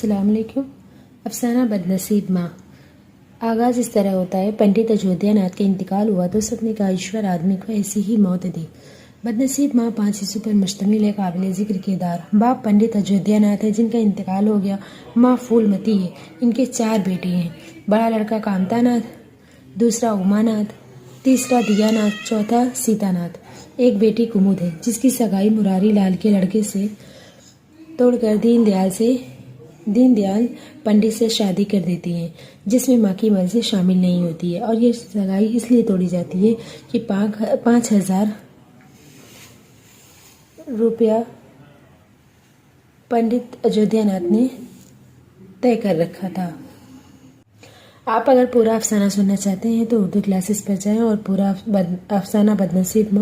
अस्सलाम वालेकुम। अफसाना बदनसीब माँ। आगाज़ इस तरह होता है। पंडित अयोध्यानाथ का इंतकाल हुआ तो सबने कहा ईश्वर आदमी को ऐसी ही मौत दी। बदनसीब माँ 5 हिस्सों पर मुश्तमिल है। काबिल जिक्र किरदार। बाप पंडित अयोध्यानाथ है जिनका इंतकाल हो गया। माँ फूलमती है। इनके 4 बेटे हैं। बड़ा लड़का कामतानाथ, दूसरा उमानाथ, तीसरा दियानाथ, चौथा सीतानाथ। एक बेटी कुमुद है जिसकी सगाई मुरारी लाल के लड़के से तोड़कर दीनदयाल पंडित से शादी कर देती हैं, जिसमें माँ की मर्जी शामिल नहीं होती है। और ये सगाई इसलिए तोड़ी जाती है कि 5,000 रुपया पंडित अयोध्यानाथ ने तय कर रखा था। आप अगर पूरा अफसाना सुनना चाहते हैं तो उर्दू क्लासेस पर जाएं और पूरा अफसाना बदनसीब